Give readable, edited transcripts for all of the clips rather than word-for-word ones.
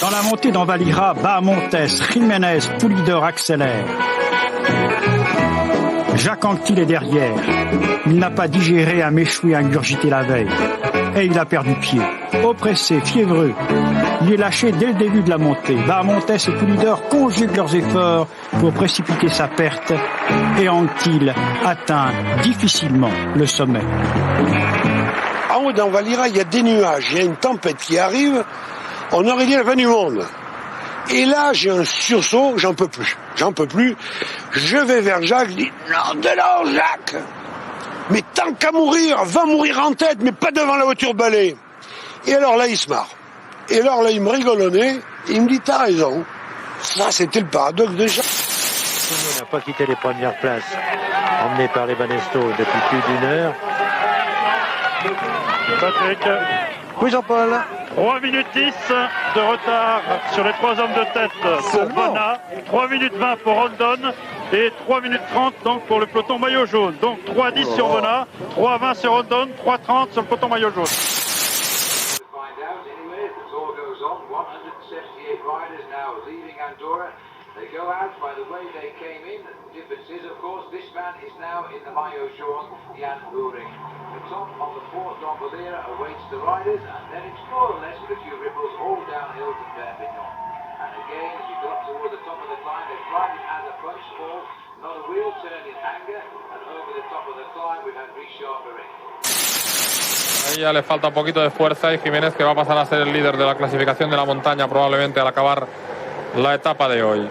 Dans la montée d'Envalira, Bahamontes, Jiménez, Pulider accélère. Jacques Anquetil est derrière. Il n'a pas digéré un méchoui ingurgité la veille. Et il a perdu pied. Oppressé, fiévreux. Il est lâché dès le début de la montée. Bahamontes et Pulider conjuguent leurs efforts pour précipiter sa perte. Et Anquetil atteint difficilement le sommet. En haut d'Envalira, il y a des nuages. Il y a une tempête qui arrive. On aurait dit la fin du monde. Et là, j'ai un sursaut, j'en peux plus. Je vais vers Jacques, je dis, non, de là, Jacques. Mais tant qu'à mourir, va mourir en tête, mais pas devant la voiture balai. Et alors là, il se marre. Et alors là, il me rigole au nez, et il me dit, t'as raison. Ça, c'était le paradoxe de Jacques. On n'a pas quitté les premières places, emmené par les Banesto depuis plus d'une heure. Patrick. Oui, Jean-Paul. 3 minutes 10 de retard sur les 3 hommes de tête pour Bonnat, 3 minutes 20 pour Rondon et 3 minutes 30 donc pour le peloton maillot jaune. Donc 3-10 sur Bonnat, 3-20 sur Rondon, 3-30 sur le peloton maillot jaune. They go out by the way they came in. The difference is, of course, this man is now in the maillot jaune, Jan Uring. The top of the fourth Valera awaits the riders, and then it's more or less with a few ripples all downhill to Perpignan. And again, as you got toward the top of the climb, they tried it as a punch fall, not a wheel turn in anger, and over the top of the climb we've had Richard Beret. Ahí ya le falta un poquito de fuerza y Jiménez, que va a pasar a ser el líder de la clasificación de la montaña probablemente al acabar la etapa de hoy.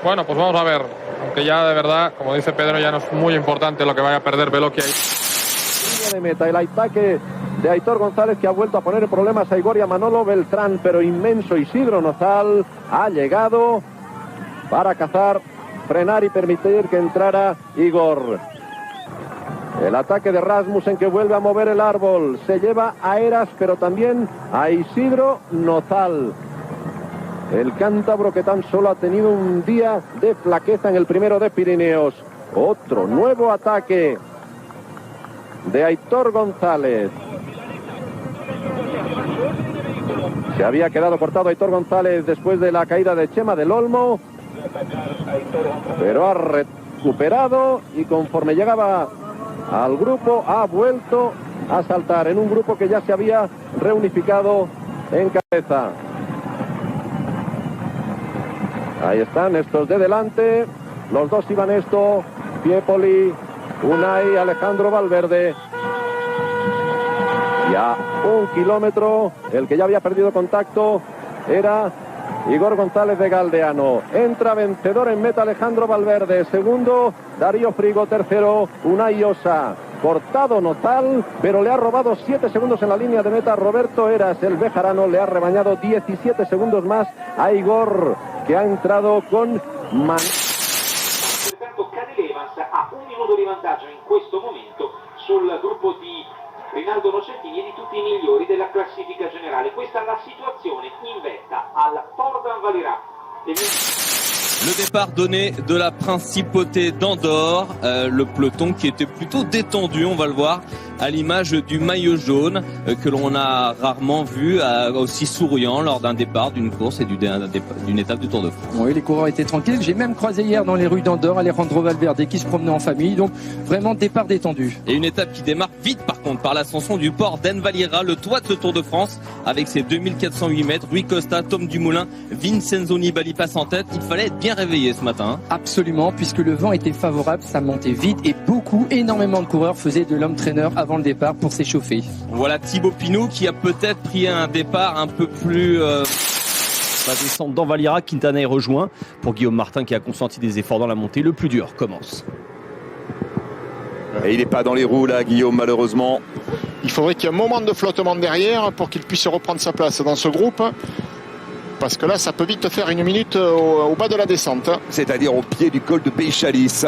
Bueno, pues vamos a ver, aunque ya de verdad, como dice Pedro, ya no es muy importante lo que vaya a perder Beloki ahí. Línea de meta, el ataque de Aitor González, que ha vuelto a poner en problemas a Igor y a Manolo Beltrán, pero inmenso Isidro Nozal ha llegado para cazar, frenar y permitir que entrara Igor. El ataque de Rasmussen, que vuelve a mover el árbol, se lleva a Eras, pero también a Isidro Nozal. El cántabro, que tan solo ha tenido un día de flaqueza en el primero de Pirineos. Otro nuevo ataque de Aitor González. Se había quedado cortado Aitor González después de la caída de Chema del Olmo, pero ha recuperado y conforme llegaba al grupo ha vuelto a saltar en un grupo que ya se había reunificado en cabeza. Ahí están estos de delante, los dos iban esto, Piepoli, Unai, Alejandro Valverde. Ya 1 kilómetro, el que ya había perdido contacto era Igor González de Galdeano. Entra vencedor en meta Alejandro Valverde, segundo Darío Frigo, tercero Unai Osa. Cortado Nozal, pero le ha robado 7 segundos en la línea de meta Roberto Eras, el bejarano, le ha rebañado 17 segundos más a Igor, que ha entrato con Pertanto Cadel Evans ha 1 minuto di vantaggio in questo momento sul gruppo di Rinaldo Nocentini e di tutti i migliori della classifica generale. Questa è la situazione in vetta al Port d'Envalira. Le départ donné de la principauté d'Andorre, le peloton qui était plutôt détendu, on va le voir, à l'image du maillot jaune que l'on a rarement vu aussi souriant lors d'un départ, d'une course et d'une étape du Tour de France. Oui, les coureurs étaient tranquilles. J'ai même croisé hier dans les rues d'Andorre Alejandro Valverde qui se promenait en famille, donc vraiment départ détendu. Et une étape qui démarre vite par contre par l'ascension du port d'Envalira, le toit de ce Tour de France avec ses 2408 mètres. Rui Costa, Tom Dumoulin, Vincenzo Nibali passent en tête. Il fallait être bien réveillé ce matin. Absolument, puisque le vent était favorable, ça montait vite et énormément de coureurs faisaient de l'homme traîneur avant le départ pour s'échauffer. Voilà Thibaut Pinot qui a peut-être pris un départ un peu plus... La descente d'Envalira, Quintana est rejoint. Pour Guillaume Martin qui a consenti des efforts dans la montée, le plus dur commence. Et il n'est pas dans les roues là, Guillaume, malheureusement. Il faudrait qu'il y ait un moment de flottement derrière pour qu'il puisse reprendre sa place dans ce groupe. Parce que là, ça peut vite faire 1 minute au bas de la descente. C'est-à-dire au pied du col de Béchalis.